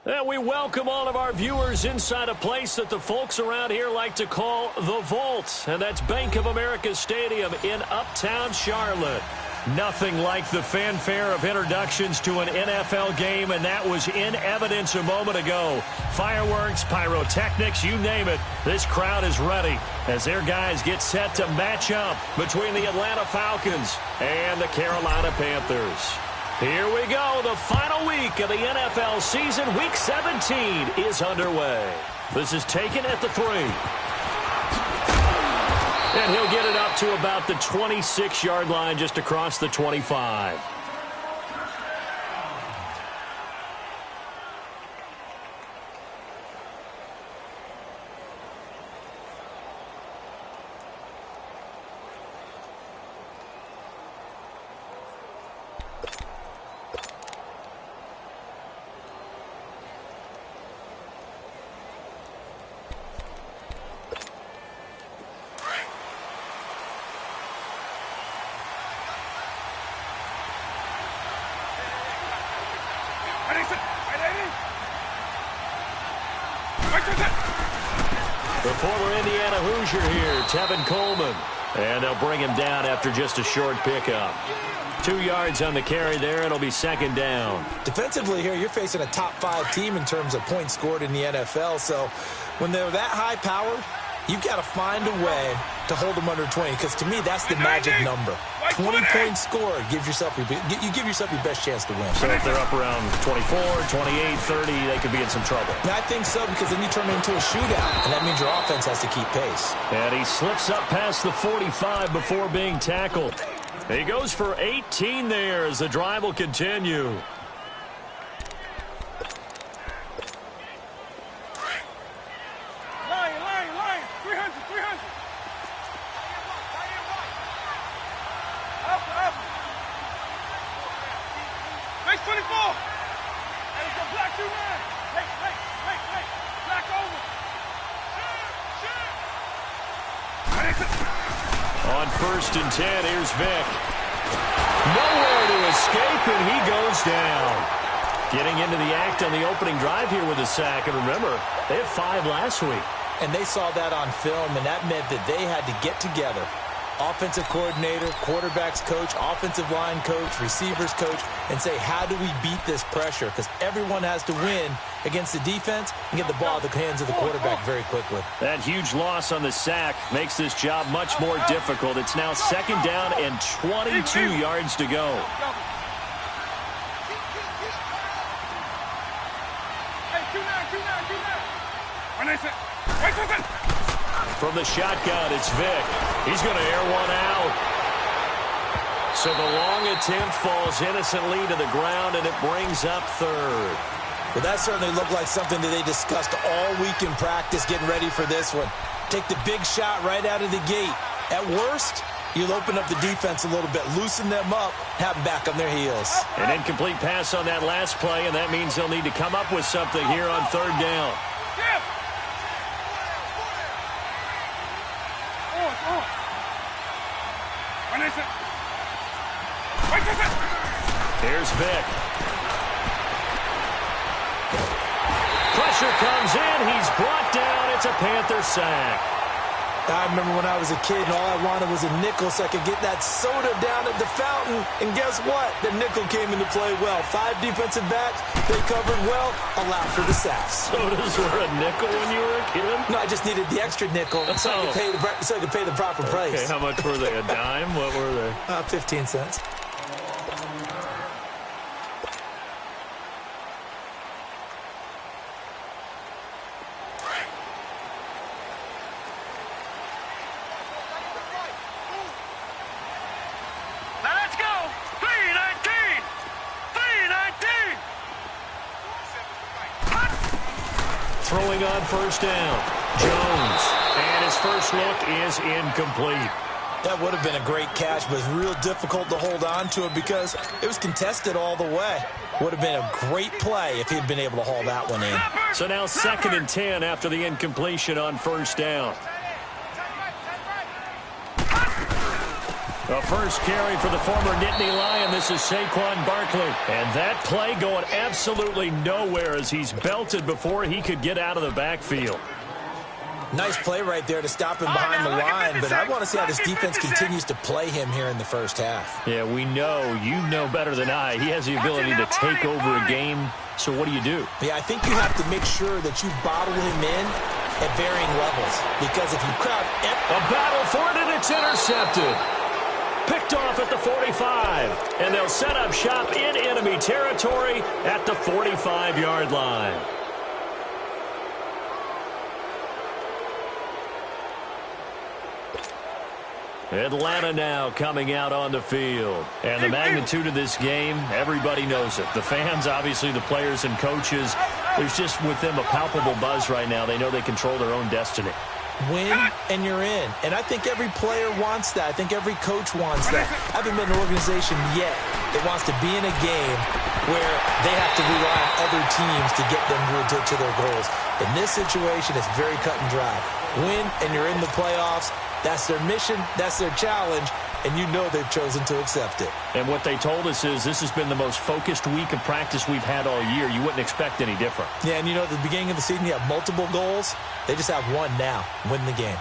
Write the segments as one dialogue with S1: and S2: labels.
S1: And we welcome all of our viewers inside a place that the folks around here like to call the Vault. And that's Bank of America Stadium in Uptown Charlotte. Nothing like the fanfare of introductions to an NFL game, and that was in evidence a moment ago. Fireworks, pyrotechnics, you name it. This crowd is ready as their guys get set to match up between the Atlanta Falcons and the Carolina Panthers. Here we go. The final week of the NFL season. Week 17 is underway. This is taken at the 3. And he'll get it up to about the 26-yard line, just across the 25. The former Indiana Hoosier here, Tevin Coleman. And they'll bring him down after just a short pickup. 2 yards on the carry there. It'll be second down.
S2: Defensively here, you're facing a top-5 team in terms of points scored in the NFL. So when they're that high-powered, you've got to find a way to hold them under 20. Because to me, that's the magic number. 20-point score gives yourself you give yourself your best chance to win.
S1: So if they're up around 24, 28, 30, they could be in some trouble.
S2: And I think so, because then you turn it into a shootout, and that means your offense has to keep pace.
S1: And he slips up past the 45 before being tackled. He goes for 18 there as the drive will continue. On 1st and 10, here's Vick. Nowhere to escape, and he goes down. Getting into the act on the opening drive here with a sack. And remember, they had 5 last week.
S2: And they saw that on film, and that meant that they had to get together. Offensive coordinator, quarterbacks coach, offensive line coach, receivers coach, and say, how do we beat this pressure? Because everyone has to win against the defense and get the ball out of the hands of the quarterback very quickly.
S1: That huge loss on the sack makes this job much more difficult. It's now second down and 22 yards to go. From the shotgun, it's Vick. He's going to air one out. So the long attempt falls innocently to the ground, and it brings up 3rd.
S2: Well, that certainly looked like something that they discussed all week in practice, getting ready for this one. Take the big shot right out of the gate. At worst, you'll open up the defense a little bit, loosen them up, have them back on their heels.
S1: An incomplete pass on that last play, and that means they'll need to come up with something here on 3rd down. Here's Vick. Pressure comes in. He's brought down. It's a Panther sack.
S2: I remember when I was a kid and all I wanted was a nickel so I could get that soda down at the fountain. And guess what? The nickel came into play well. 5 defensive backs. They covered well. Allowed for the sacks.
S1: Sodas were a nickel when you were a kid?
S2: No, I just needed the extra nickel so I could pay the proper price.
S1: Okay, how much were they? A dime? What were they?
S2: 15 cents.
S1: Throwing on 1st down. Jones. And his first look is incomplete.
S2: That would have been a great catch, but it's real difficult to hold on to it because it was contested all the way. Would have been a great play if he'd been able to haul that one in.
S1: So now 2nd and 10 after the incompletion on 1st down. A first carry for the former Nittany Lion. This is Saquon Barkley. And that play going absolutely nowhere as he's belted before he could get out of the backfield.
S2: Nice play right there to stop him behind the line, but I want to see how this defense continues to play him here in the first half.
S1: Yeah, we know. You know better than I. He has the ability to take over a game. So what do you do?
S2: Yeah, I think you have to make sure that you bottle him in at varying levels. Because if you crowd...
S1: A battle for it, and it's intercepted. Picked off at the 45. And they'll set up shop in enemy territory at the 45-yard line. Atlanta now coming out on the field. And the magnitude of this game, everybody knows it. The fans, obviously the players and coaches, there's just with them a palpable buzz right now. They know they control their own destiny.
S2: Win, and you're in. And I think every player wants that. I think every coach wants that. I haven't been in an organization yet that wants to be in a game where they have to rely on other teams to get them to their goals. In this situation, it's very cut and dry. Win, and you're in the playoffs. That's their mission, that's their challenge, and you know they've chosen to accept it.
S1: And what they told us is this has been the most focused week of practice we've had all year. You wouldn't expect any different.
S2: Yeah, and you know, at the beginning of the season, you have multiple goals. They just have one now, win the game.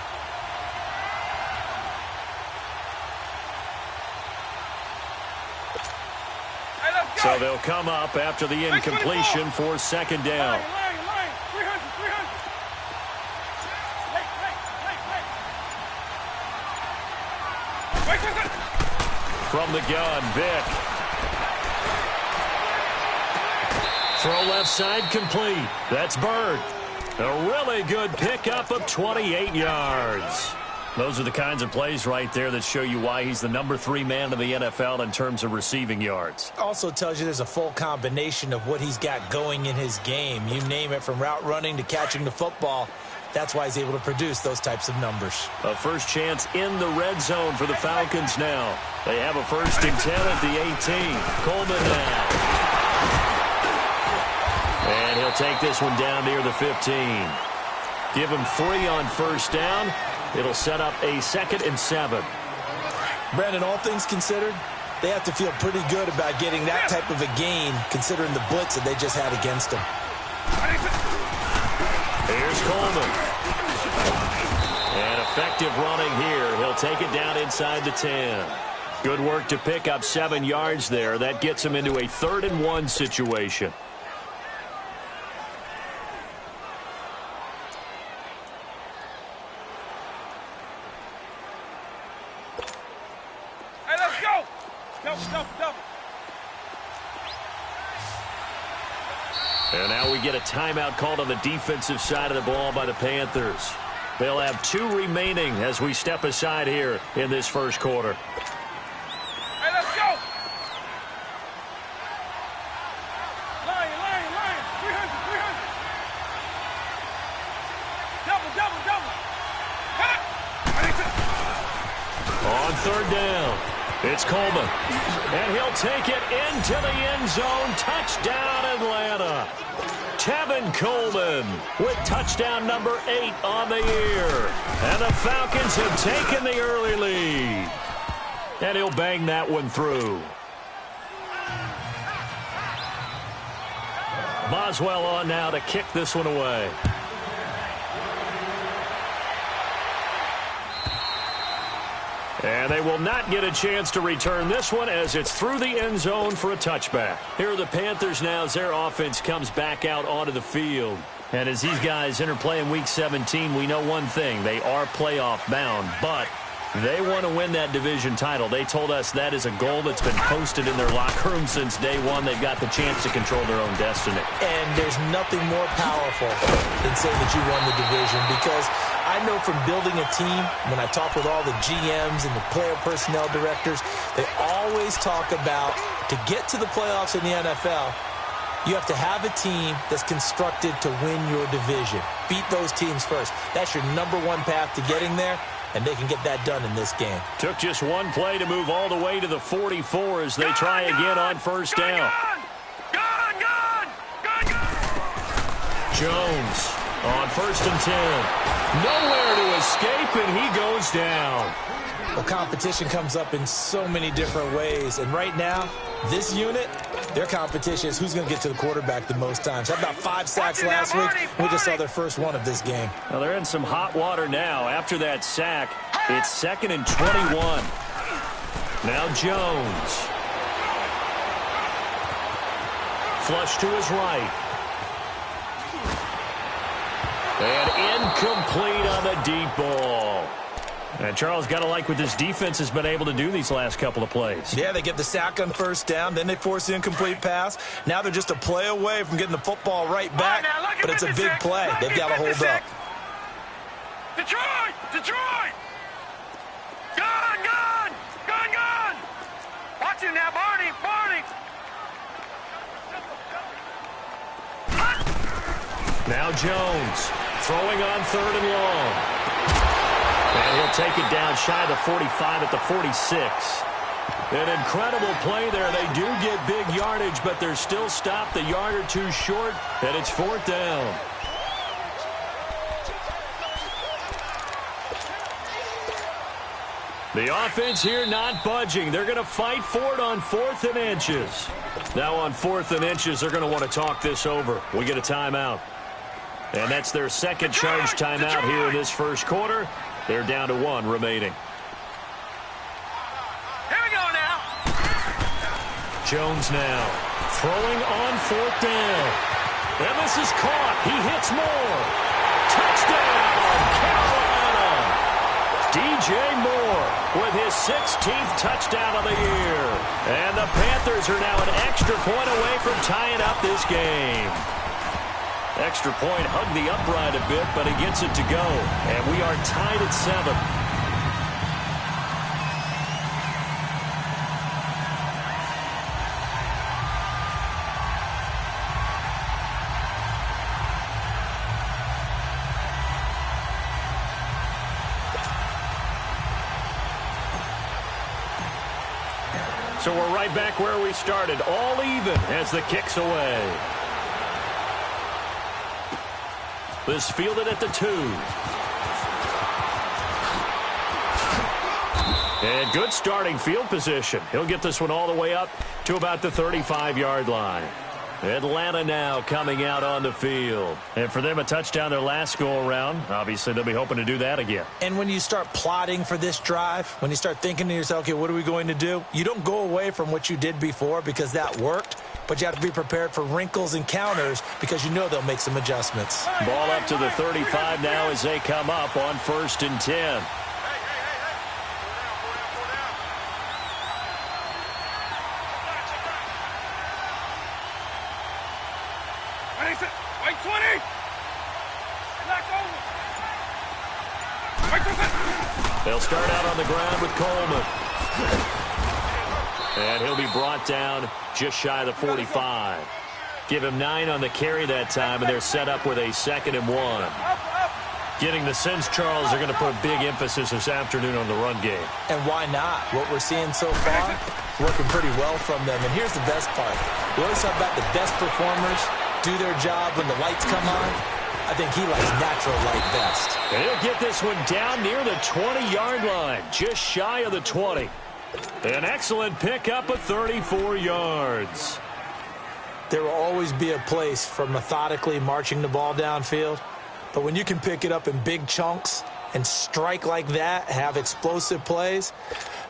S1: So they'll come up after the incompletion for second down. From the gun, Vick. Throw left side complete. That's Bird. A really good pickup of 28 yards. Those are the kinds of plays right there that show you why he's the number 3 man in the NFL in terms of receiving yards.
S2: Also tells you there's a full combination of what he's got going in his game. You name it, from route running to catching the football. That's why he's able to produce those types of numbers.
S1: A first chance in the red zone for the Falcons now. They have a 1st and 10 at the 18. Coleman now. And he'll take this one down near the 15. Give him 3 on first down. It'll set up a 2nd and 7.
S2: Brandon, all things considered, they have to feel pretty good about getting that type of a gain, considering the blitz that they just had against them.
S1: Here's Coleman. And effective running here. He'll take it down inside the 10. Good work to pick up 7 yards there. That gets him into a 3rd and 1 situation.
S3: Hey, let's go. Double.
S1: And now we get a timeout called on the defensive side of the ball by the Panthers. They'll have 2 remaining as we step aside here in this first quarter.
S3: Hey, let's go. Lion. 300. Double.
S1: On 3rd down, it's Coleman. And he'll take it into the end zone. Touchdown, Atlanta. Tevin Coleman with touchdown number 8 on the year. And the Falcons have taken the early lead. And he'll bang that one through. Boswell on now to kick this one away. And they will not get a chance to return this one as it's through the end zone for a touchback. Here are the Panthers now as their offense comes back out onto the field. And as these guys interplay in Week 17, we know one thing. They are playoff bound, but they want to win that division title. They told us that is a goal that's been posted in their locker room since day one. They've got the chance to control their own destiny.
S2: And there's nothing more powerful than saying that you won the division, because I know from building a team, when I talk with all the GMs and the player personnel directors, they always talk about, to get to the playoffs in the NFL, you have to have a team that's constructed to win your division. Beat those teams first. That's your number 1 path to getting there, and they can get that done in this game.
S1: Took just one play to move all the way to the 44 as they try again on first down.
S3: Gone.
S1: Jones On 1st and 10. Nowhere to escape, and he goes down.
S2: Well, competition comes up in so many different ways. And right now, this unit, their competition is who's going to get to the quarterback the most times. Had about 5 sacks last week. We just saw their first one of this game.
S1: Well, they're in some hot water now. After that sack, it's 2nd and 21. Now Jones. Flush to his right. And incomplete on the deep ball. And Charles, got to like what this defense has been able to do these last couple of plays.
S2: Yeah, they get the sack on 1st down, then they force the incomplete pass. Now they're just a play away from getting the football right back, but it's a big play. They've got to hold up.
S3: Detroit! Detroit! Gun! Gun! Gun! Gun! Watch him now, Barney! Barney!
S1: Now Jones throwing on 3rd and long. And he'll take it down shy of the 45 at the 46. An incredible play there. They do get big yardage, but they're still stopped a yard or two short, and it's 4th down. The offense here not budging. They're going to fight for it on 4th and inches. Now on 4th and inches, they're going to want to talk this over. We get a timeout. And that's their second charge timeout here in this first quarter. They're down to 1 remaining.
S3: Here we go now.
S1: Jones now throwing on 4th down. And this is caught. He hits Moore. Touchdown, Carolina. DJ Moore with his 16th touchdown of the year. And the Panthers are now an extra point away from tying up this game. Extra point hugged the upright a bit, but he gets it to go. And we are tied at 7. So we're right back where we started, all even as the kick's away. This fielded at the 2. And good starting field position. He'll get this one all the way up to about the 35-yard line. Atlanta now coming out on the field. And for them, a touchdown their last go-around. Obviously, they'll be hoping to do that again.
S2: And when you start plotting for this drive, when you start thinking to yourself, okay, what are we going to do? You don't go away from what you did before because that worked. But you have to be prepared for wrinkles and counters because you know they'll make some adjustments.
S1: Ball up to the 35 now as they come up on 1st and 10.
S3: Wait 20!
S1: They'll start out on the ground with Coleman. And he'll be brought down just shy of the 45. Give him 9 on the carry that time, and they're set up with a 2nd and 1. Getting the sense, Charles, they're going to put a big emphasis this afternoon on the run game.
S2: And why not? What we're seeing so far, working pretty well from them. And here's the best part. We always talk about the best performers do their job when the lights come on. I think he likes natural light best.
S1: And he'll get this one down near the 20-yard line, just shy of the 20. An excellent pickup of 34 yards.
S2: There will always be a place for methodically marching the ball downfield. But when you can pick it up in big chunks and strike like that, have explosive plays,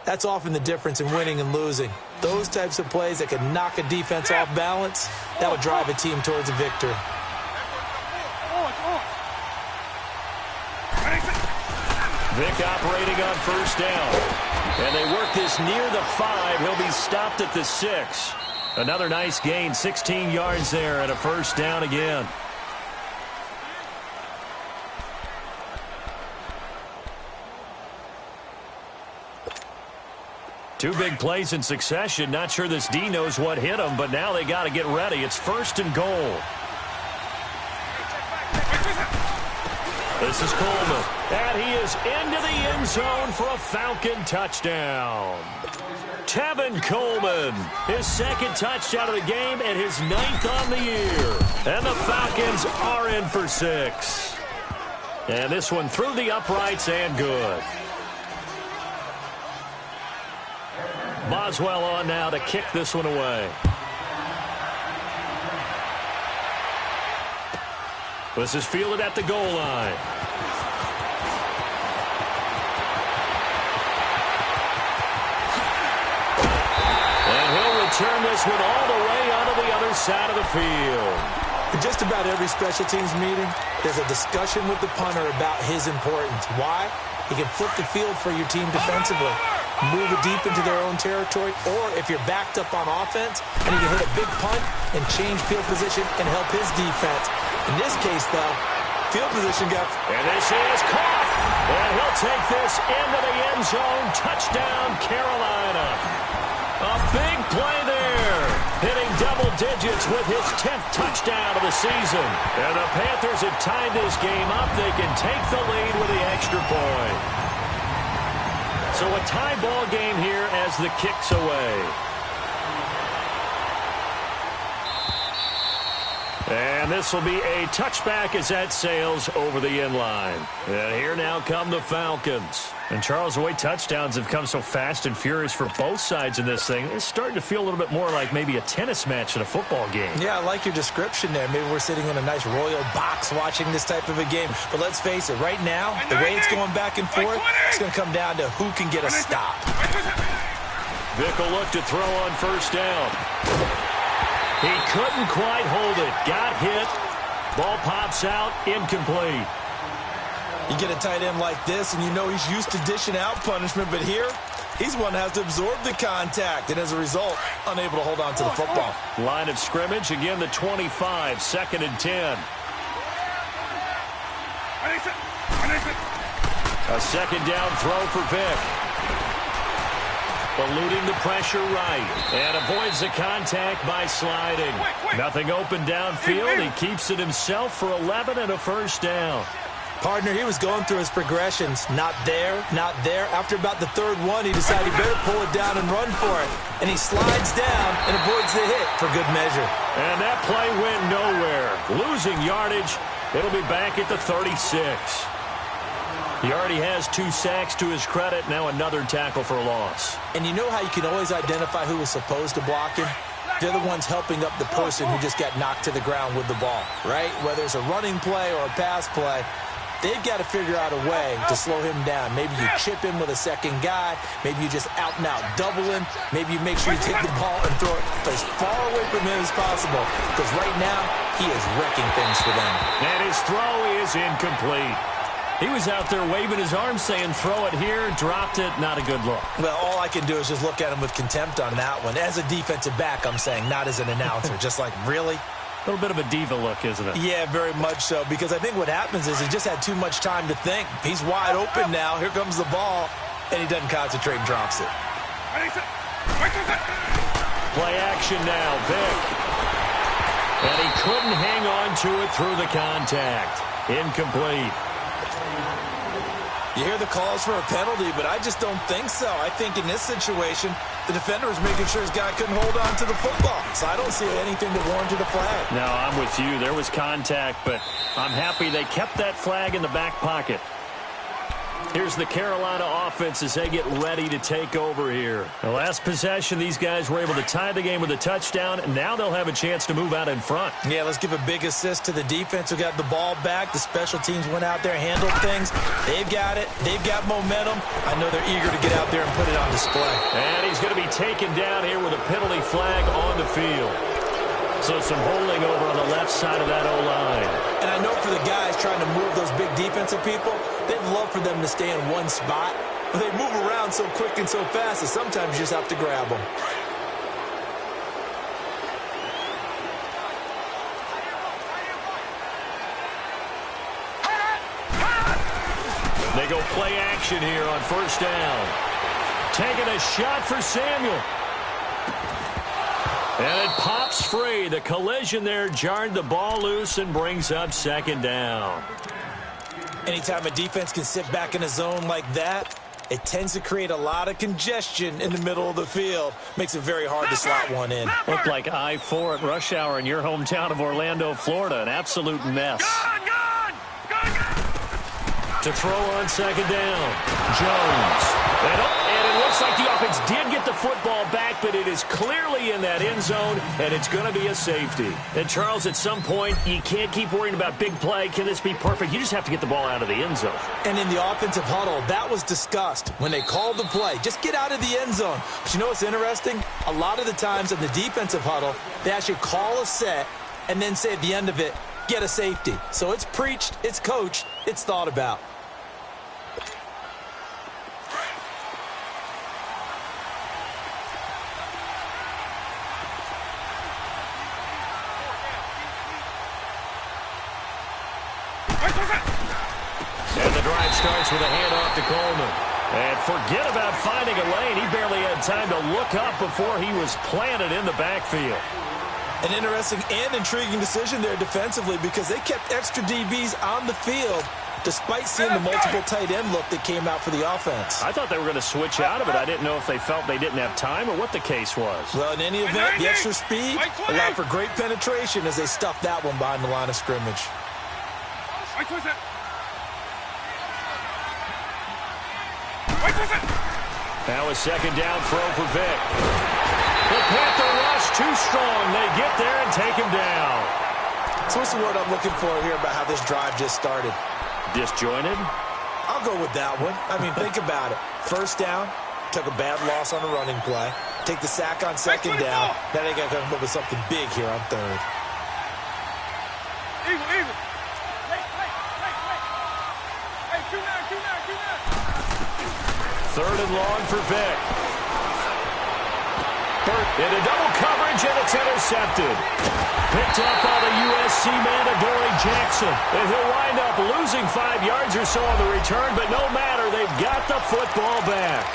S2: that's often the difference in winning and losing. Those types of plays that can knock a defense off balance, that would drive a team towards a victory.
S1: Vick operating on 1st down. And they work this near the 5. He'll be stopped at the 6. Another nice gain, 16 yards there, and a 1st down again. Two big plays in succession. Not sure this D knows what hit him, but now they got to get ready. It's 1st and goal. This is Coleman, and he is into the end zone for a Falcon touchdown. Tevin Coleman, his second touchdown of the game and his 9th on the year. And the Falcons are in for 6. And this one through the uprights and good. Boswell on now to kick this one away. This is fielded at the goal line. And he'll return this one all the way onto the other side of the field.
S2: In just about every special teams meeting, there's a discussion with the punter about his importance. Why? He can flip the field for your team defensively, move it deep into their own territory, or if you're backed up on offense, and he can hit a big punt and change field position and help his defense. In this case, though, field position got...
S1: And this is caught. And he'll take this into the end zone. Touchdown, Carolina. A big play there. Hitting double digits with his 10th touchdown of the season. And the Panthers have tied this game up. They can take the lead with the extra point. So a tie ball game here as the kick's away. And this will be a touchback as that sails over the end line. And here now come the Falcons. And Charles, the way touchdowns have come so fast and furious for both sides in this thing, it's starting to feel a little bit more like maybe a tennis match in a football game.
S2: Yeah, I like your description there. Maybe we're sitting in a nice royal box watching this type of a game. But let's face it, right now, the way it's going back and forth, it's going to come down to who can get a stop.
S1: Vick will look to throw on first down. He couldn't quite hold it. Got hit. Ball pops out. Incomplete.
S2: You get a tight end like this, and you know he's used to dishing out punishment, but here, he's one that has to absorb the contact, and as a result, unable to hold on to the football.
S1: Line of scrimmage, again the 25, 2nd and 10. A second down throw for Vick. Eluding the pressure right. And avoids the contact by sliding. Nothing open downfield. He keeps it himself for 11 and a first down.
S2: Partner, he was going through his progressions. Not there, not there. After about the third one, he decided he better pull it down and run for it. And he slides down and avoids the hit for good measure.
S1: And that play went nowhere. Losing yardage. It'll be back at the 36. He already has 2 sacks to his credit. Now another tackle for a loss.
S2: And you know how you can always identify who was supposed to block him? They're the ones helping up the person who just got knocked to the ground with the ball, right? Whether it's a running play or a pass play, they've got to figure out a way to slow him down. Maybe you chip him with a second guy. Maybe you just out-and-out double him. Maybe you make sure you take the ball and throw it as far away from him as possible. Because right now, he is wrecking things for them.
S1: And his throw is incomplete. He was out there waving his arms saying, throw it here, dropped it, not a good look.
S2: Well, all I can do is just look at him with contempt on that one. As a defensive back, I'm saying, not as an announcer. Just like, really?
S1: A little bit of a diva look, isn't it?
S2: Yeah, very much so, because I think what happens is he just had too much time to think. He's wide open now. Here comes the ball, and he doesn't concentrate and drops it.
S1: Play action now, Vick. And he couldn't hang on to it through the contact. Incomplete.
S2: You hear the calls for a penalty, but I just don't think so. I think in this situation, the defender was making sure his guy couldn't hold on to the football. So I don't see anything that warranted a flag.
S1: No, I'm with you. There was contact, but I'm happy they kept that flag in the back pocket. Here's the Carolina offense as they get ready to take over here. The last possession, these guys were able to tie the game with a touchdown, and now they'll have a chance to move out in front.
S2: Yeah, let's give a big assist to the defense who got the ball back. The special teams went out there, handled things. They've got it. They've got momentum. I know they're eager to get out there and put it on display.
S1: And he's going to be taken down here with a penalty flag on the field. So some holding over on the left side of that O-line.
S2: And I know for the guys trying to move those big defensive people, they'd love for them to stay in one spot. But they move around so quick and so fast that sometimes you just have to grab them.
S1: They go play action here on first down. Taking a shot for Samuel. And it pops free. The collision there jarred the ball loose and brings up second down.
S2: Anytime a defense can sit back in a zone like that, It tends to create a lot of congestion in the middle of the field. Makes it very hard to slot one in.
S1: Looked like I-4 at rush hour in your hometown of Orlando, Florida. An absolute mess. To throw on second down. Jones. And it looks like the offense did get the football back, but it is clearly in that end zone, and it's going to be a safety. And, Charles, at some point, you can't keep worrying about big play. Can this be perfect? You just have to get the ball out of the end zone.
S2: And in the offensive huddle, that was discussed when they called the play. Just get out of the end zone. But you know what's interesting? A lot of the times in the defensive huddle, they actually call a set and then say at the end of it, get a safety. So it's preached, it's coached, it's thought about.
S1: And the drive starts with a handoff to Coleman. And forget about finding a lane. He barely had time to look up before he was planted in the backfield.
S2: An interesting and intriguing decision there defensively because they kept extra DBs on the field despite seeing the multiple tight end look that came out for the offense.
S1: I thought they were going to switch out of it. I didn't know if they felt they didn't have time or what the case was.
S2: Well, in any event, the extra speed allowed for great penetration as they stuffed that one behind the line of scrimmage.
S1: Now a second down throw for Vic. The Panther rush too strong. They get there and take him down.
S2: So what's the word I'm looking for here about how this drive just started?
S1: Disjointed?
S2: I'll go with that one. I mean, think about it. First down, took a bad loss on a running play. Take the sack on second down. Now they got to come up with something big here on third.
S3: Eagle.
S1: Third and long for Vic. Into double coverage, and it's intercepted. Picked up by the USC man, Adoree Jackson. And he'll wind up losing 5 yards or so on the return, but no matter, they've got the football back.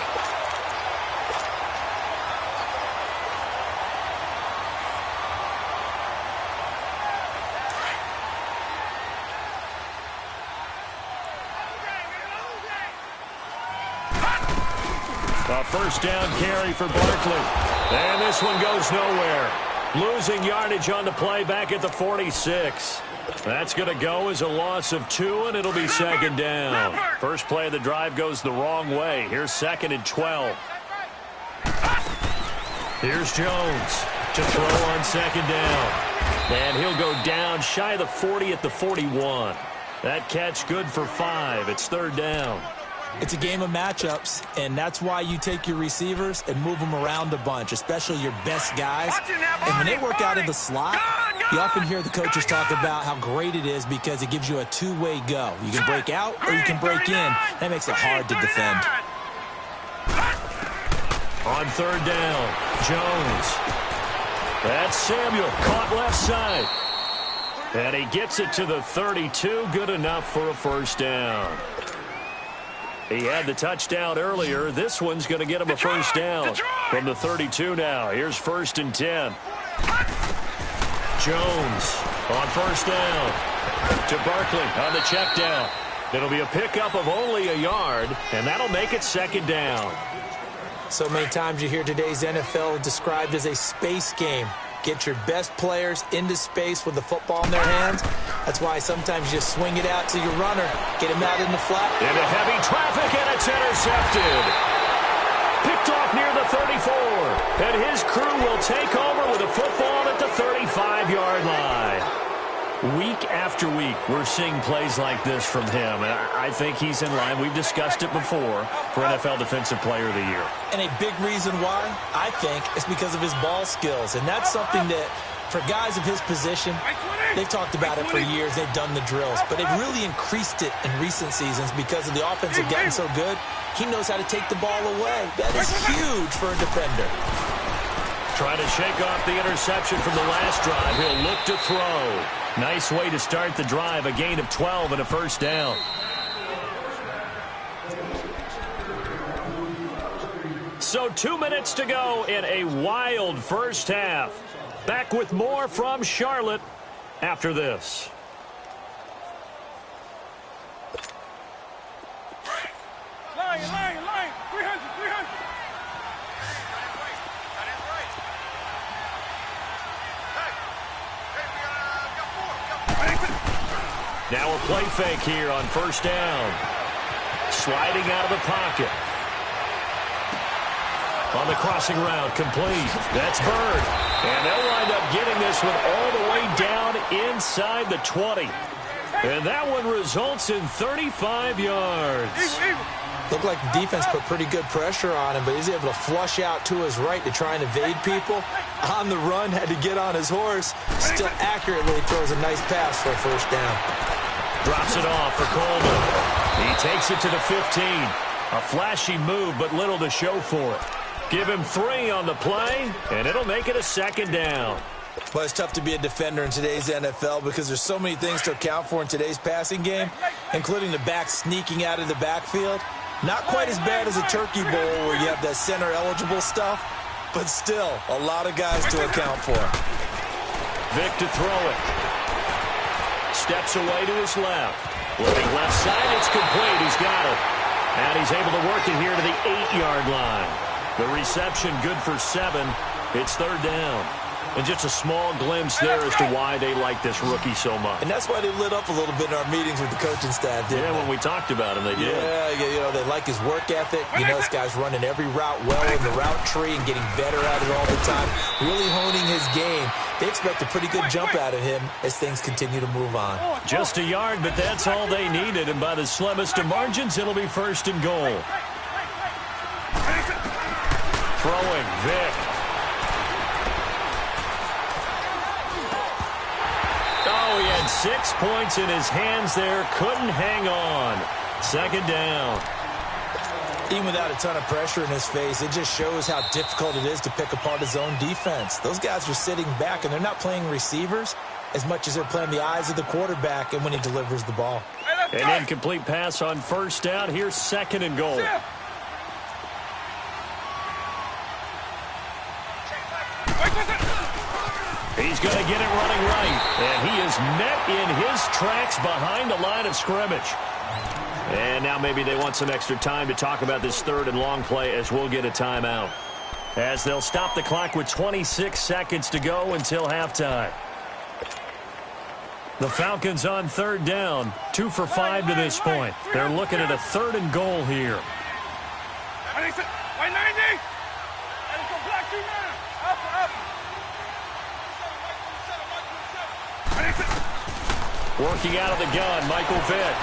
S1: A first down carry for Barkley. And this one goes nowhere. Losing yardage on the play back at the 46. That's going to go as a loss of 2, and it'll be second down. First play of the drive goes the wrong way. Here's second and 12. Here's Jones to throw on second down. And he'll go down shy of the 40 at the 41. That catch good for 5. It's third down.
S2: It's a game of matchups, and that's why you take your receivers and move them around a bunch, especially your best guys. And when they work out in the slot, you often hear the coaches talk about how great it is because it gives you a two-way go. You can break out or you can break in. That makes it hard to defend.
S1: On third down, Jones. That's Samuel, caught left side. And he gets it to the 32, good enough for a first down. He had the touchdown earlier. This one's going to get him a first down from the 32 now. Here's first and 10. Jones on first down to Barkley on the check down. It'll be a pickup of only a yard, and that'll make it second down.
S2: So many times you hear today's NFL described as a space game. Get your best players into space with the football in their hands. That's why sometimes you just swing it out to your runner, get him out in the flat.
S1: Into heavy traffic, and it's intercepted. Picked off near the 34. And his crew will take over with a football at the 35-yard line. Week after week, we're seeing plays like this from him. And I think he's in line. We've discussed it before for NFL Defensive Player of the Year.
S2: And a big reason why, I think, is because of his ball skills. And that's something that, for guys of his position, they've talked about it for years. They've done the drills. But they've really increased it in recent seasons because of the offense have gotten so good. He knows how to take the ball away. That is huge for a defender.
S1: Trying to shake off the interception from the last drive. He'll look to throw. Nice way to start the drive. A gain of 12 and a first down. So 2 minutes to go in a wild first half. Back with more from Charlotte after this.
S3: Line.
S1: Now a play fake here on first down. Sliding out of the pocket. On the crossing route, complete. That's Bird. And they'll wind up getting this one all the way down inside the 20. And that one results in 35 yards.
S2: Looked like the defense put pretty good pressure on him, but he's able to flush out to his right to try and evade people. On the run, had to get on his horse. Still accurately throws a nice pass for a first down.
S1: Drops it off for Coleman. He takes it to the 15. A flashy move, but little to show for it. Give him 3 on the play, and it'll make it a second down.
S2: Well, it's tough to be a defender in today's NFL because there's so many things to account for in today's passing game, including the back sneaking out of the backfield. Not quite as bad as a turkey bowl where you have that center-eligible stuff, but still a lot of guys to account for.
S1: Vic to throw it. Steps away to his left. Looking left side, it's complete. He's got it. And he's able to work it here to the 8-yard line. The reception good for 7. It's third down. And just a small glimpse there as to why they like this rookie so much.
S2: And that's why they lit up a little bit in our meetings with the coaching staff, didn't they?
S1: When we talked about him, they did.
S2: Yeah, they like his work ethic. This guy's running every route well in the route tree and getting better at it all the time. Really honing his game. They expect a pretty good jump out of him as things continue to move on.
S1: Just a yard, but that's all they needed. And by the slimmest of margins, it'll be first and goal. Throwing, Vic. Oh, he had 6 points in his hands there. Couldn't hang on. Second down.
S2: Even without a ton of pressure in his face, it just shows how difficult it is to pick apart his own defense. Those guys are sitting back, and they're not playing receivers as much as they're playing the eyes of the quarterback and when he delivers the ball.
S1: An incomplete pass on first down. Here's second and goal. He's going to get it running right. And he is met in his tracks behind the line of scrimmage. And now maybe they want some extra time to talk about this third and long play as we'll get a timeout. As they'll stop the clock with 26 seconds to go until halftime. The Falcons on third down. 2 for 5 to this point. They're looking at a third and goal here. Working out of the gun, Michael Vick.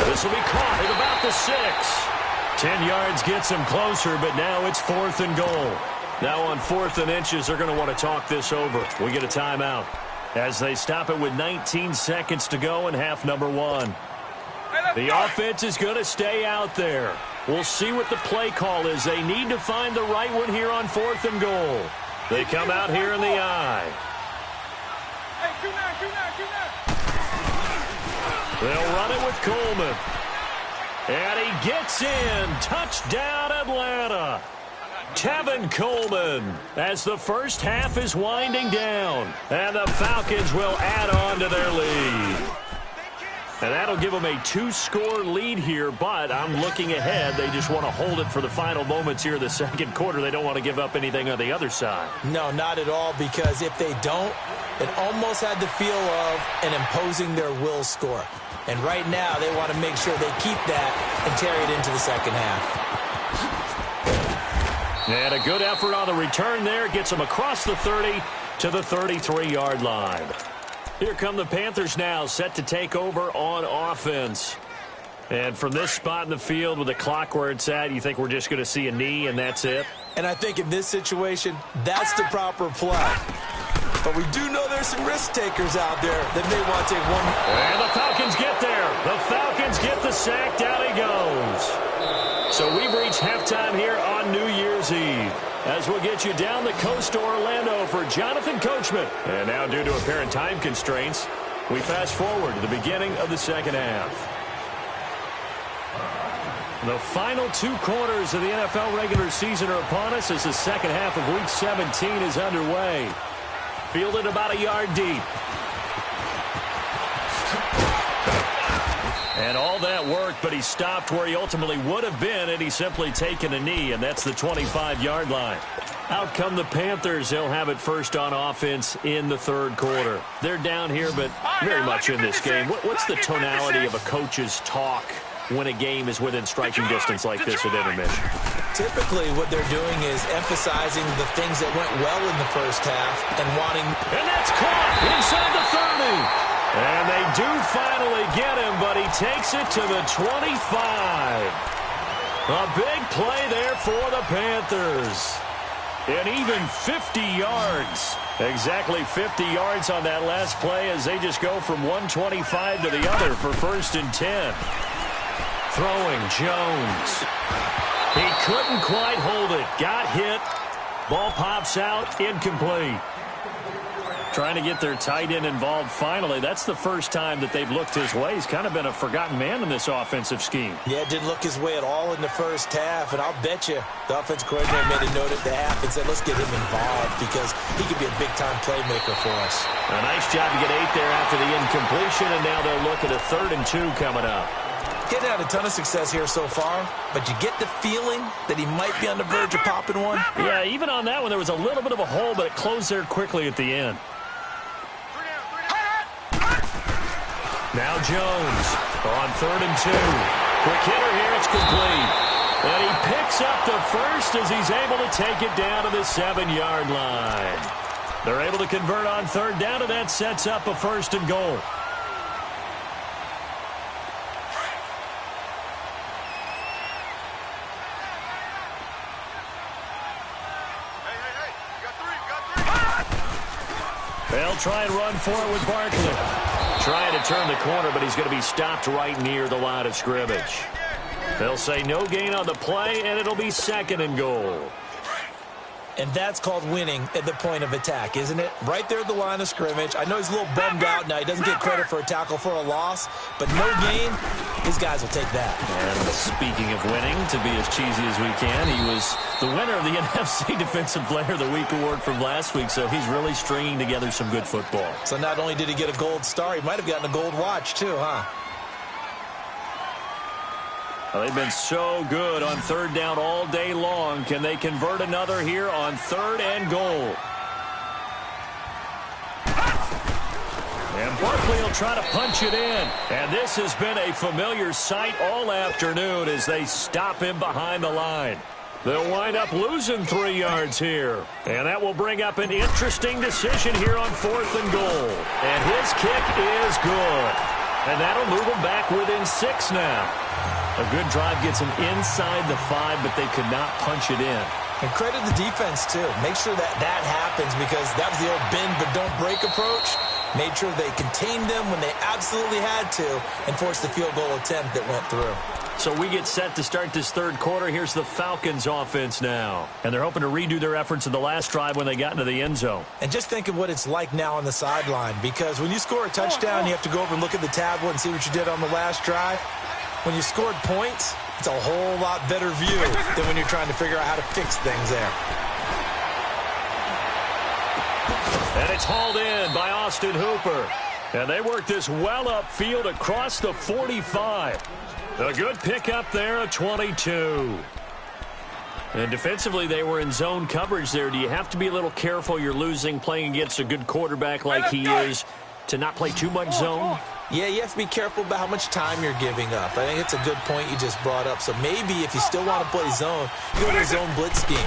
S1: This will be caught at about the 6. 10 yards gets him closer, but now it's fourth and goal. Now on 4th and inches, they're going to want to talk this over. We get a timeout as they stop it with 19 seconds to go in half number 1. The offense is going to stay out there. We'll see what the play call is. They need to find the right one here on 4th and goal. They come out here in the eye. They'll run it with Coleman. And he gets in. Touchdown, Atlanta. Tevin Coleman as the first half is winding down. And the Falcons will add on to their lead. And that'll give them a 2-score lead here, but I'm looking ahead. They just want to hold it for the final moments here in the second quarter. They don't want to give up anything on the other side.
S2: No, not at all, because if they don't, it almost had the feel of an imposing their will score. And right now, they want to make sure they keep that and carry it into the second half.
S1: And a good effort on the return there. Gets them across the 30 to the 33-yard line. Here come the Panthers now, set to take over on offense. And from this spot in the field with the clock where it's at, you think we're just going to see a knee and that's it?
S2: And I think in this situation, that's the proper play. But we do know there's some risk takers out there that may want to take one.
S1: And the Falcons get there. The Falcons get the sack. Down he goes. So we've reached halftime here on New Year's Eve. As we'll get you down the coast to Orlando for Jonathan Coachman. And now, due to apparent time constraints, we fast forward to the beginning of the second half. The final 2 quarters of the NFL regular season are upon us as the second half of Week 17 is underway. Fielded about a yard deep. And all that worked, but he stopped where he ultimately would have been, and he's simply taken a knee, and that's the 25-yard line. Out come the Panthers. They'll have it first on offense in the third quarter. They're down here, but very much in this game. What's the tonality of a coach's talk when a game is within striking distance like this at intermission?
S2: Typically, what they're doing is emphasizing the things that went well in the first half and wanting...
S1: And that's caught inside the 30. And they do finally get him, but he takes it to the 25. A big play there for the Panthers. And even 50 yards. Exactly 50 yards on that last play as they just go from 125 to the other for 1st and 10. Throwing Jones. He couldn't quite hold it. Got hit. Ball pops out. Incomplete. Trying to get their tight end involved finally. That's the first time that they've looked his way. He's kind of been a forgotten man in this offensive scheme.
S2: Yeah, it didn't look his way at all in the first half, and I'll bet you the offensive coordinator made a note at the half and said, let's get him involved because he could be a big-time playmaker for us.
S1: A nice job to get 8 there after the incompletion, and now they'll look at a 3rd and 2 coming up.
S2: Getting out a ton of success here so far, but you get the feeling that he might be on the verge of popping one.
S1: Yeah, even on that one, there was a little bit of a hole, but it closed there quickly at the end. Now Jones on 3rd and 2. Quick hitter here, it's complete. And he picks up the first as he's able to take it down to the 7-yard line. They're able to convert on 3rd down, and that sets up a 1st and goal. They'll try and run for it with Barkley. Trying to turn the corner, but he's going to be stopped right near the line of scrimmage. They'll say no gain on the play, and it'll be 2nd and goal.
S2: And that's called winning at the point of attack, isn't it? Right there at the line of scrimmage. I know he's a little bummed out now. He doesn't get credit for a tackle for a loss, but no gain, his guys will take that.
S1: And speaking of winning, to be as cheesy as we can, he was the winner of the NFC Defensive Player of the Week award from last week, so he's really stringing together some good football.
S2: So not only did he get a gold star, he might have gotten a gold watch too, huh?
S1: Well, they've been so good on 3rd down all day long. Can they convert another here on 3rd and goal? And Barkley will try to punch it in. And this has been a familiar sight all afternoon as they stop him behind the line. They'll wind up losing 3 yards here. And that will bring up an interesting decision here on 4th and goal. And his kick is good. And that'll move him back within 6 now. A good drive gets him inside the 5, but they could not punch it in.
S2: And credit the defense, too. Make sure that that happens because that was the old bend but don't break approach. Made sure they contained them when they absolutely had to and forced the field goal attempt that went through.
S1: So we get set to start this 3rd quarter. Here's the Falcons offense now. And they're hoping to redo their efforts in the last drive when they got into the end zone.
S2: And just think of what it's like now on the sideline because when you score a touchdown, you have to go over and look at the tablet and see what you did on the last drive. When you scored points, it's a whole lot better view than when you're trying to figure out how to fix things there.
S1: And it's hauled in by Austin Hooper. And they work this well upfield across the 45. A good pickup there at 22. And defensively, they were in zone coverage there. Do you have to be a little careful? You're losing playing against a good quarterback like he is to not play too much zone?
S2: Yeah, you have to be careful about how much time you're giving up. I think it's a good point you just brought up. So maybe if you still want to play zone, you go to a zone blitz scheme.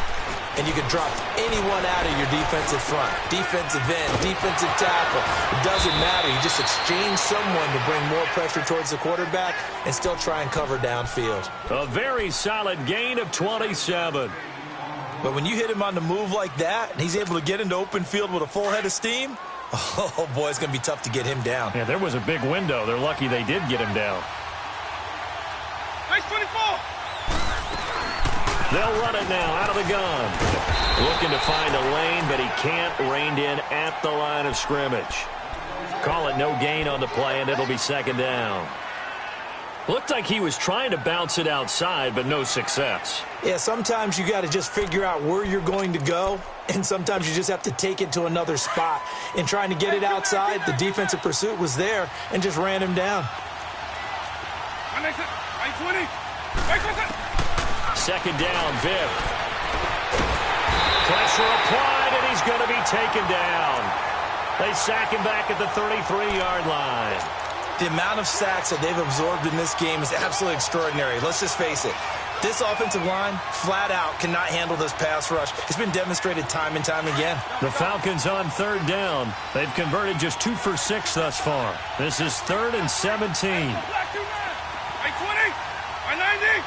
S2: And you can drop anyone out of your defensive front. Defensive end, defensive tackle. It doesn't matter. You just exchange someone to bring more pressure towards the quarterback and still try and cover downfield.
S1: A very solid gain of 27.
S2: But when you hit him on the move like that, and he's able to get into open field with a full head of steam, oh, boy, it's going to be tough to get him down.
S1: Yeah, there was a big window. They're lucky they did get him down.
S3: Nice 24.
S1: They'll run it now out of the gun. Looking to find a lane, but he can't. Reined in at the line of scrimmage. Call it no gain on the play, and it'll be 2nd down. Looked like he was trying to bounce it outside, but no success.
S2: Yeah, sometimes you got to just figure out where you're going to go, and sometimes you just have to take it to another spot. In trying to get it outside, the defensive pursuit was there and just ran him down.
S3: 20.
S1: 2nd down, Vick. Pressure applied, and he's going to be taken down. They sack him back at the 33-yard line.
S2: The amount of sacks that they've absorbed in this game is absolutely extraordinary. Let's just face it. This offensive line, flat out, cannot handle this pass rush. It's been demonstrated time and time again.
S1: The Falcons on third down. They've converted just 2 for 6 thus far. This is 3rd and 17.
S3: I-20, I-90.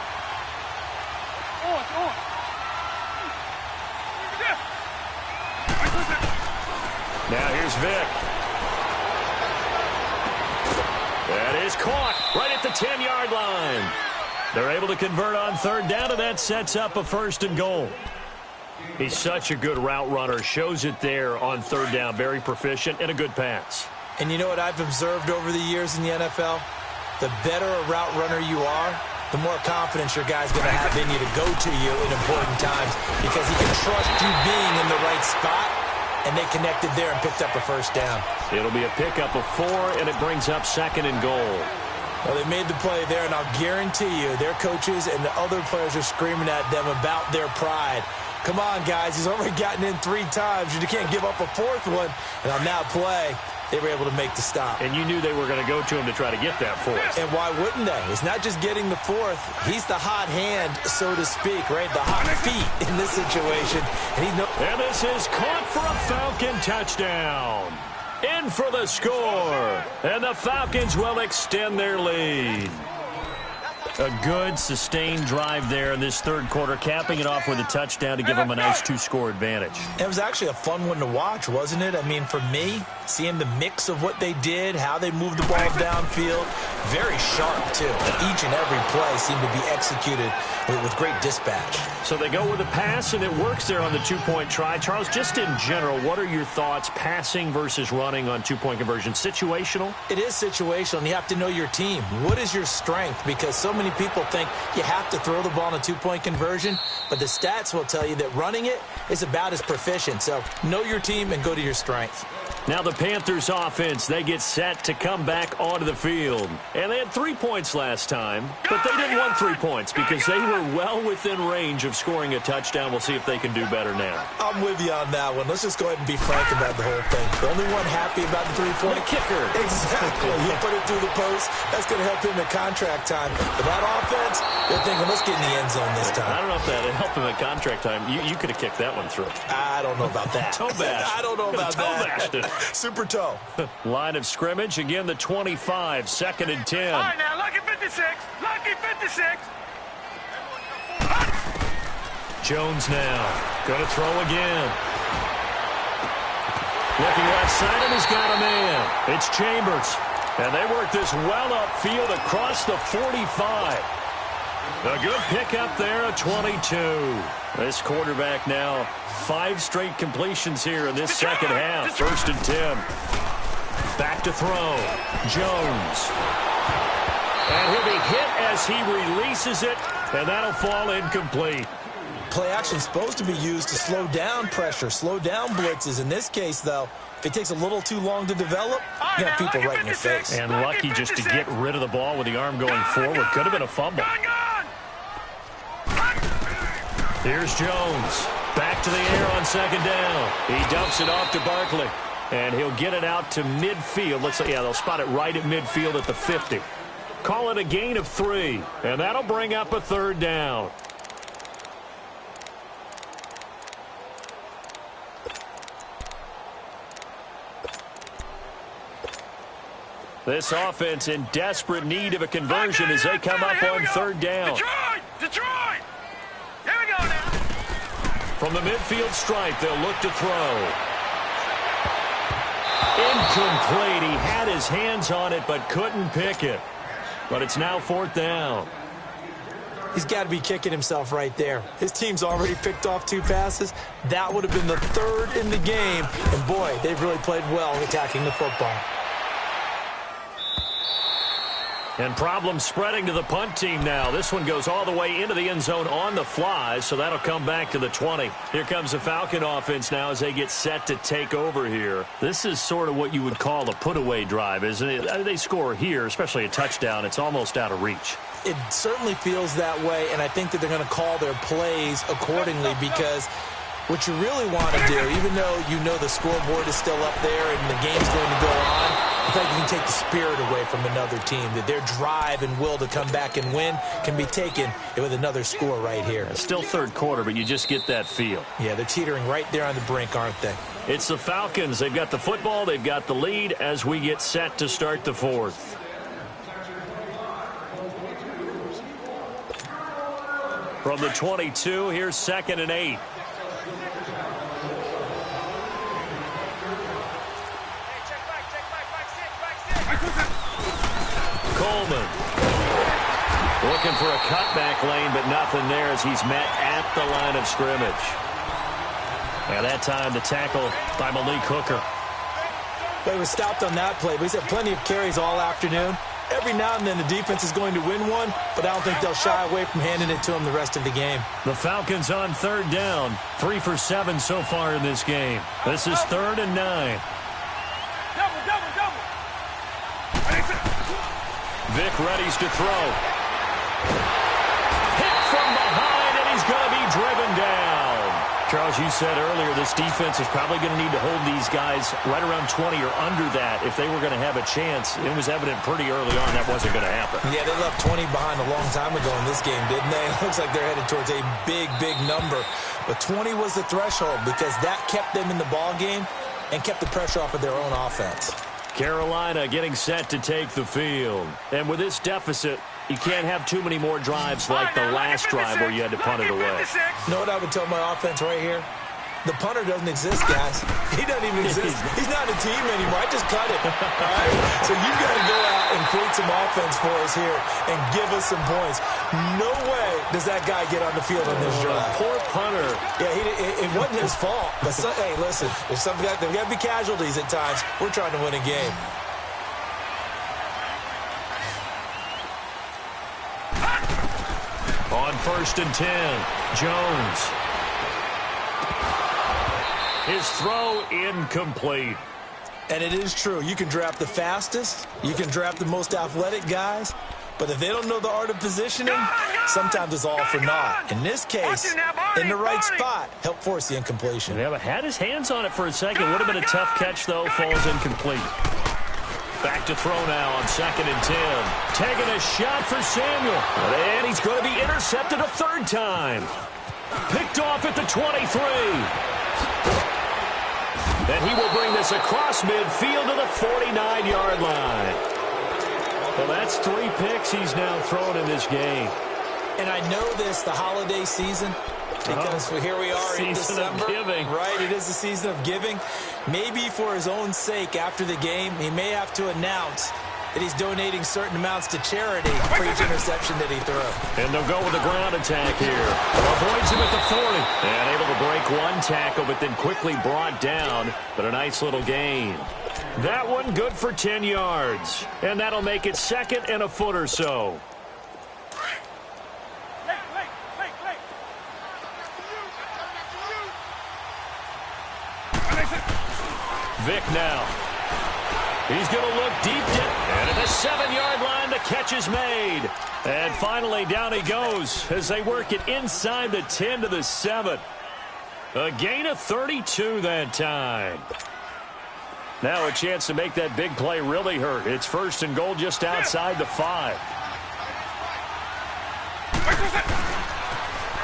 S1: Now here's Vic. That is caught right at the 10-yard line. They're able to convert on third down, and that sets up a 1st and goal. He's such a good route runner. Shows it there on third down. Very proficient and a good pass.
S2: And you know what I've observed over the years in the NFL? The better a route runner you are, the more confidence your guy's going to have in you to go to you in important times because he can trust you being in the right spot, and they connected there and picked up a 1st down.
S1: It'll be a pickup of 4, and it brings up 2nd and goal.
S2: Well, they made the play there, and I'll guarantee you their coaches and the other players are screaming at them about their pride. Come on, guys. He's already gotten in 3 times. You can't give up a 4th one. And on that play, they were able to make the stop.
S1: And you knew they were going to go to him to try to get that 4th.
S2: And why wouldn't they? It's not just getting the 4th. He's the hot hand, so to speak, right? The hot feet in this situation.
S1: And this is caught for a Falcon touchdown. In for the score. And the Falcons will extend their lead. A good, sustained drive there in this third quarter, capping it off with a touchdown to give them a nice 2-score advantage.
S2: It was actually a fun one to watch, wasn't it? I mean, for me, seeing the mix of what they did, how they moved the ball downfield, very sharp, too. Each and every play seemed to be executed with great dispatch.
S1: So they go with a pass, and it works there on the 2-point try. Charles, just in general, what are your thoughts, passing versus running on 2-point conversion? Situational?
S2: It is situational, and you have to know your team. What is your strength? Because so many people think you have to throw the ball in a 2-point conversion, but the stats will tell you that running it is about as proficient. So know your team and go to your strength.
S1: Now the Panthers offense, they get set to come back onto the field. And they had 3 points last time, but they didn't want 3 points because they were well within range of scoring a touchdown. We'll see if they can do better now.
S2: I'm with you on that one. Let's just go ahead and be frank about the whole thing. The only one happy about the 3-point
S1: kicker.
S2: Exactly. You put it through the post. That's going to help him at contract time. But that offense, they're thinking, let's get in the end zone this time.
S1: I don't know if that helped him at contract time. You could have kicked that one through.
S2: I don't know about that.
S1: Toe bash.
S2: I don't know about that.
S1: Toe bashed it.
S2: Super toe.
S1: Line of scrimmage, again the 25, 2nd and 10.
S3: All right, now, lucky 56. Lucky 56.
S1: Jones now. Going to throw again. Looking left side, and he's got a man. It's Chambers. And they work this well upfield across the 45. A good pickup there at 22. This quarterback now 5 straight completions here in this second half. 1st and 10. Back to throw. Jones. And he'll be hit as he releases it, and that'll fall incomplete.
S2: Play action is supposed to be used to slow down pressure, slow down blitzes. In this case, though, if it takes a little too long to develop, you have people right in your face.
S1: And lucky just to get rid of the ball with the arm going forward. Could have been a fumble. Here's Jones. Back to the air on 2nd down. He dumps it off to Barkley. And he'll get it out to midfield. Let's say, yeah, they'll spot it right at midfield at the 50. Call it a gain of 3. And that'll bring up a 3rd down. This offense in desperate need of a conversion as they come up on 3rd down.
S3: Detroit! Here we go now.
S1: From the midfield stripe, they'll look to throw. Incomplete. He had his hands on it but couldn't pick it. But it's now 4th down.
S2: He's got to be kicking himself right there. His team's already picked off 2 passes. That would have been the 3rd in the game. And, boy, they've really played well attacking the football.
S1: And problems spreading to the punt team now. This one goes all the way into the end zone on the fly, so that'll come back to the 20. Here comes the Falcon offense now as they get set to take over here. This is sort of what you would call a put-away drive, isn't it? They score here, especially a touchdown. It's almost out of reach.
S2: It certainly feels that way, and I think that they're going to call their plays accordingly because What you really want to do, even though you know the scoreboard is still up there and the game's going to go on, I think you can take the spirit away from another team, that their drive and will to come back and win can be taken with another score right here.
S1: It's still third quarter, but you just get that feel.
S2: Yeah, they're teetering right there on the brink, aren't they?
S1: It's the Falcons. They've got the football. They've got the lead as we get set to start the fourth. From the 22, here's 2nd and 8. Coleman looking for a cutback lane, but nothing there as he's met at the line of scrimmage. And that time the tackle by Malik Hooker.
S2: But he was stopped on that play, but he's had plenty of carries all afternoon. Every now and then the defense is going to win one, but I don't think they'll shy away from handing it to him the rest of the game.
S1: The Falcons on 3rd down. 3 for 7 so far in this game. This is 3rd and 9. Vic readies to throw. Hit from behind, and he's going to be driven down. Charles, you said earlier this defense is probably going to need to hold these guys right around 20 or under that if they were going to have a chance. It was evident pretty early on that wasn't going to happen.
S2: Yeah, they left 20 behind a long time ago in this game, didn't they? It looks like they're headed towards a big, big number. But 20 was the threshold because that kept them in the ball game and kept the pressure off of their own offense.
S1: Carolina getting set to take the field. And with this deficit, you can't have too many more drives like the last drive where you had to punt it away.
S2: You know what I would tell my offense right here? The punter doesn't exist, guys. He doesn't even exist. He's not a team anymore. I just cut it. All right? So you've got to go out and create some offense for us here and give us some points. No way does that guy get on the field on this drive.
S1: Poor punter.
S2: Yeah, it wasn't his fault. But hey, listen, there's got to be casualties at times. We're trying to win a game.
S1: On 1st and 10, Jones. His throw incomplete.
S2: And it is true. You can draft the fastest. You can draft the most athletic guys. But if they don't know the art of positioning, sometimes it's all for naught. In this case, in the right spot, help force the incompletion.
S1: Yeah, but had his hands on it for a second. Would have been a tough catch, though. Falls incomplete. Back to throw now on 2nd and 10. Taking a shot for Samuel. And he's going to be intercepted a 3rd time. Picked off at the 23. And he will bring this across midfield to the 49-yard line. Well, that's 3 picks he's now thrown in this game.
S2: And I know this, the holiday season, because here we are in December.
S1: Season of giving.
S2: Right, it is the season of giving. Maybe for his own sake after the game, he may have to announce that he's donating certain amounts to charity for each interception that he threw.
S1: And they'll go with the ground attack here. Avoids him at the 40. And able to break one tackle, but then quickly brought down. But a nice little gain. That one good for 10 yards. And that'll make it 2nd and a foot or so. Vic now. He's going to look deep, and at the 7-yard line, the catch is made. And finally, down he goes as they work it inside the 10 to the 7. A gain of 32 that time. Now a chance to make that big play really hurt. It's 1st and goal just outside the 5.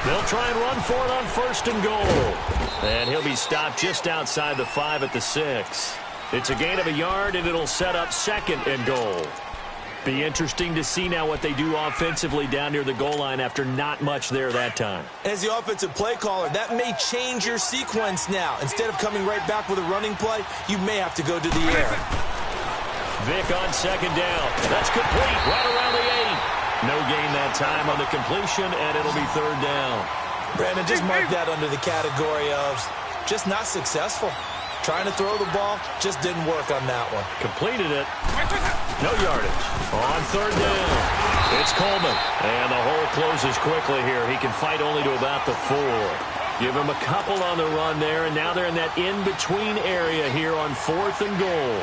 S1: They'll try and run for it on 1st and goal. And he'll be stopped just outside the 5 at the 6. It's a gain of a yard, and it'll set up 2nd and goal. Be interesting to see now what they do offensively down near the goal line after not much there that time.
S2: As the offensive play caller, that may change your sequence now. Instead of coming right back with a running play, you may have to go to the air.
S1: Vic on 2nd down. That's complete right around the 8. No gain that time on the completion, and it'll be 3rd down.
S2: Brandon, just mark that under the category of just not successful. Trying to throw the ball, just didn't work on that one.
S1: Completed it. No yardage. On 3rd down, it's Coleman. And the hole closes quickly here. He can fight only to about the 4. Give him a couple on the run there, and now they're in that in-between area here on 4th and goal.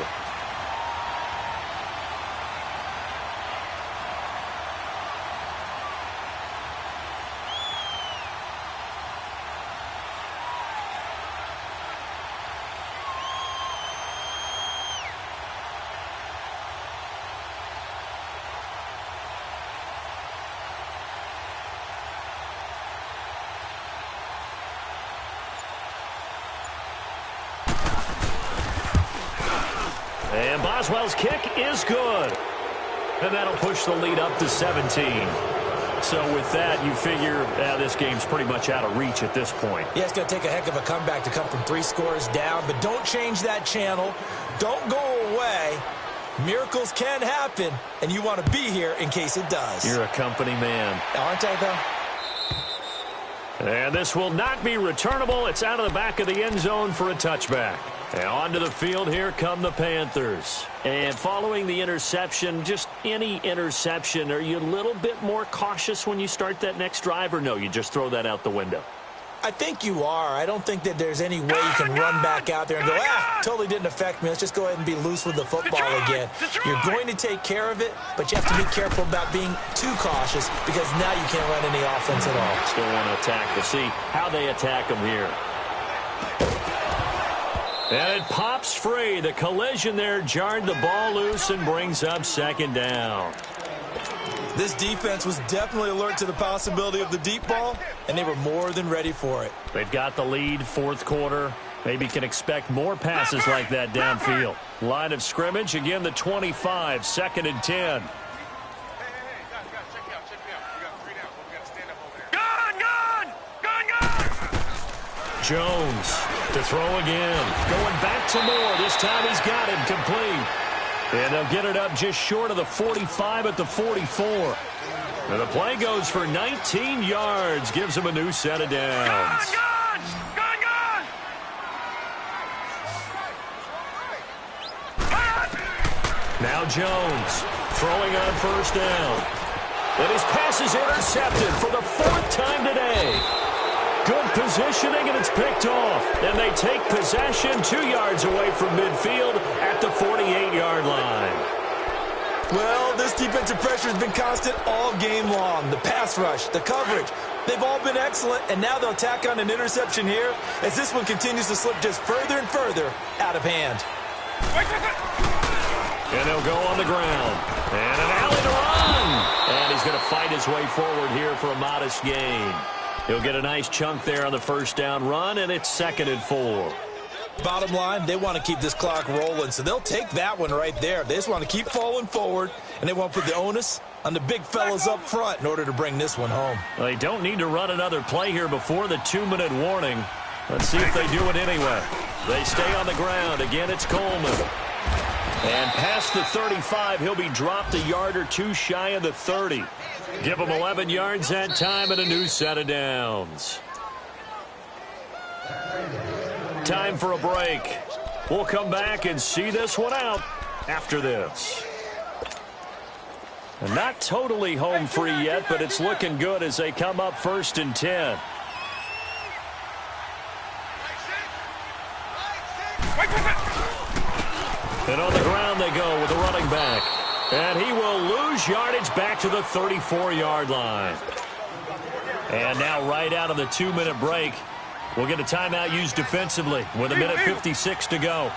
S1: And Boswell's kick is good. And that'll push the lead up to 17. So with that, you figure this game's pretty much out of reach at this point.
S2: Yeah, it's going to take a heck of a comeback to come from 3 scores down, but don't change that channel. Don't go away. Miracles can happen, and you want to be here in case it does.
S1: You're a company man.
S2: Aren't I, though?
S1: And this will not be returnable. It's out of the back of the end zone for a touchback. And onto the field, here come the Panthers. And following the interception, just any interception, are you a little bit more cautious when you start that next drive, or no, you just throw that out the window?
S2: I think you are. I don't think that there's any way you can run back out there and go, totally didn't affect me. Let's just go ahead and be loose with the football again. You're going to take care of it, but you have to be careful about being too cautious because now you can't run any offense at all.
S1: Still want to attack. We'll see how they attack them here. And it pops free. The collision there jarred the ball loose and brings up second down.
S2: This defense was definitely alert to the possibility of the deep ball, and they were more than ready for it.
S1: They've got the lead, fourth quarter. Maybe can expect more passes like that downfield. Line of scrimmage, again the 25, 2nd and 10. Jones to throw again. Going back to Moore. This time he's got him complete. And they'll get it up just short of the 45 at the 44. And the play goes for 19 yards. Gives him a new set of downs. Now Jones throwing on first down. And his pass is intercepted for the 4th time today. Good positioning, and it's picked off. And they take possession 2 yards away from midfield at the 48-yard line.
S2: Well, this defensive pressure has been constant all game long. The pass rush, the coverage, they've all been excellent, and now they'll tack on an interception here as this one continues to slip just further and further out of hand.
S1: And they'll go on the ground. And an alley to run. And he's going to fight his way forward here for a modest gain. He'll get a nice chunk there on the first down run, and it's 2nd and 4.
S2: Bottom line, they want to keep this clock rolling, so they'll take that one right there. They just want to keep falling forward, and they want to put the onus on the big fellas up front in order to bring this one home.
S1: Well, they don't need to run another play here before the 2-minute warning. Let's see if they do it anyway. They stay on the ground. Again, it's Coleman. And past the 35, he'll be dropped a yard or 2 shy of the 30. Give him 11 yards that time and a new set of downs. Time for a break. We'll come back and see this one out after this. And not totally home free yet, but it's looking good as they come up 1st and 10. And on the ground they go with the running back. And he will lose yardage back to the 34-yard line. And now right out of the 2-minute break, we'll get a timeout used defensively with 1:56 to go.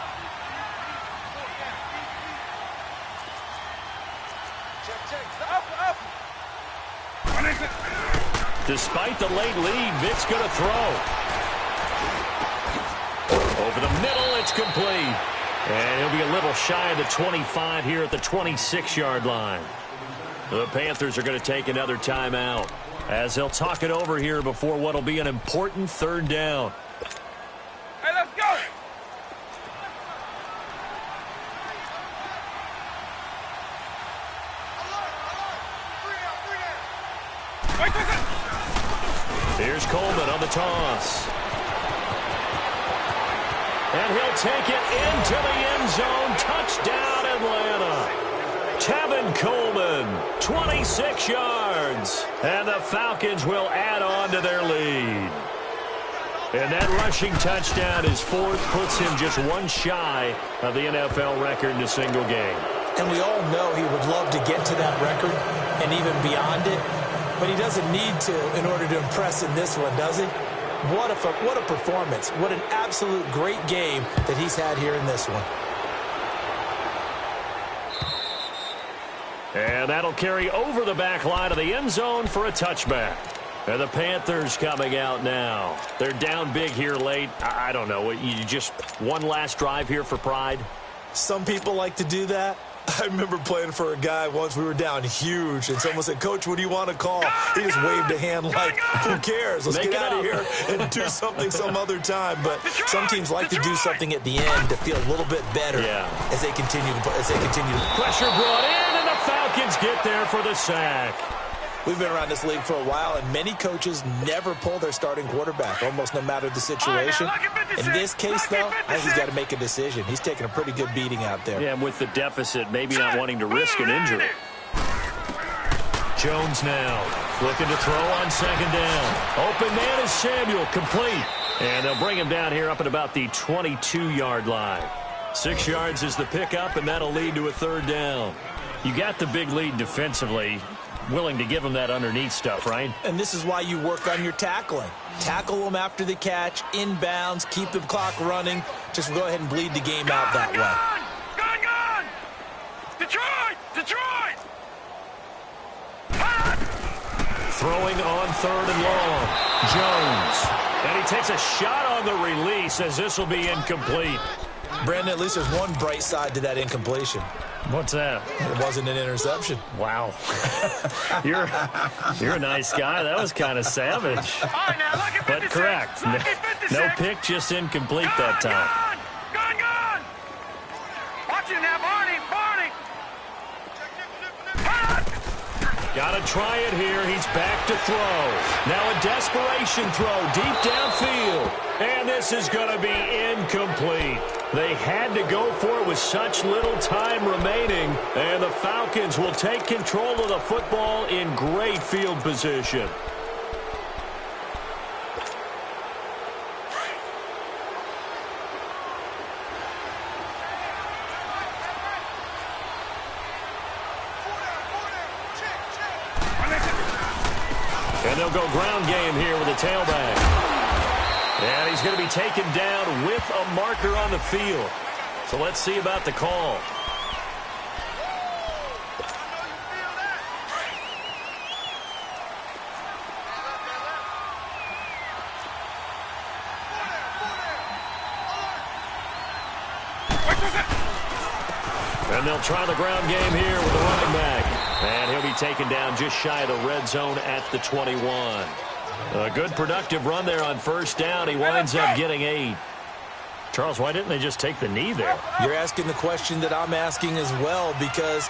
S1: Despite the late lead, Vic's going to throw. Over the middle, it's complete. And he'll be a little shy of the 25 here at the 26-yard line. The Panthers are going to take another timeout as they'll talk it over here before what will be an important 3rd down.
S3: Hey, let's go!
S1: Here's Coleman on the toss. And he'll take it into the end zone. Touchdown, Atlanta. Tevin Coleman, 26 yards. And the Falcons will add on to their lead. And that rushing touchdown is 4th, puts him just 1 shy of the NFL record in a single game.
S2: And we all know he would love to get to that record and even beyond it. But he doesn't need to in order to impress in this one, does he? What a performance. What an absolute great game that he's had here in this one.
S1: And that'll carry over the back line of the end zone for a touchback. And the Panthers coming out now. They're down big here late. I don't know. You just one last drive here for pride?
S2: Some people like to do that. I remember playing for a guy once. We were down huge, and someone said, "Coach, what do you want to call?" He just waved a hand like, "Who cares? Let's get out of here and do something some other time." But some teams like to do something at the end to feel a little bit better as they continue to
S1: pressure brought in, and the Falcons get there for the sack.
S2: We've been around this league for a while, and many coaches never pull their starting quarterback, almost no matter the situation. In this case, though, I think he's got to make a decision. He's taking a pretty good beating out there.
S1: Yeah, and with the deficit, maybe not wanting to risk an injury. Jones now looking to throw on second down. Open man is Samuel, complete. And they'll bring him down here up at about the 22-yard line. 6 yards is the pickup, and that'll lead to a third down. You got the big lead defensively. Willing to give them that underneath stuff, right?
S2: And this is why you work on your tackling. Tackle them after the catch, inbounds, keep the clock running. Just go ahead and bleed the game out that way.
S3: Gone! Detroit!
S1: Throwing on third and long. Jones. And he takes a shot on the release as this will be incomplete.
S2: Brandon, at least there's one bright side to that incompletion.
S1: What's that?
S2: It wasn't an interception.
S1: Wow. You're a nice guy. That was kind of savage. But correct. No pick, just incomplete that time.
S3: Gone! Watch it now, Barney!
S1: Got to try it here. He's back to throw. Now a desperation throw deep downfield. And this is going to be incomplete. They had to go for it with such little time remaining. And the Falcons will take control of the football in great field position. And they'll go ground game here with a tailback. And he's going to be taken down with a marker on the field. So let's see about the call. And they'll try the ground game here with the running back. And he'll be taken down just shy of the red zone at the 21. A good productive run there on first down. He winds up getting 8. Charles, why didn't they just take the knee there?
S2: You're asking the question that I'm asking as well, because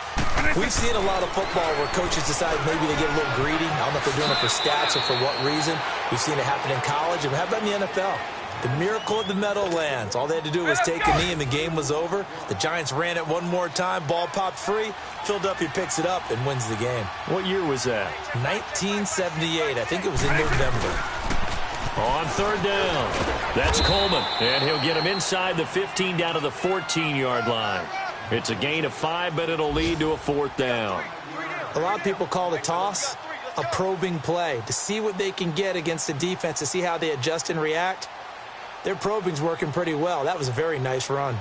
S2: we've seen a lot of football where coaches decide maybe they get a little greedy. I don't know if they're doing it for stats or for what reason. We've seen it happen in college, and how about in the NFL? The miracle of the Meadowlands. All they had to do was take a knee and the game was over. The Giants ran it one more time. Ball popped free. Philadelphia picks it up and wins the game.
S1: What year was that?
S2: 1978. I think it was in November.
S1: On third down. That's Coleman. And he'll get him inside the 15 down to the 14-yard line. It's a gain of 5, but it'll lead to a fourth down.
S2: A lot of people call the toss a probing play to see what they can get against the defense, to see how they adjust and react. Their probing's working pretty well. That was a very nice run.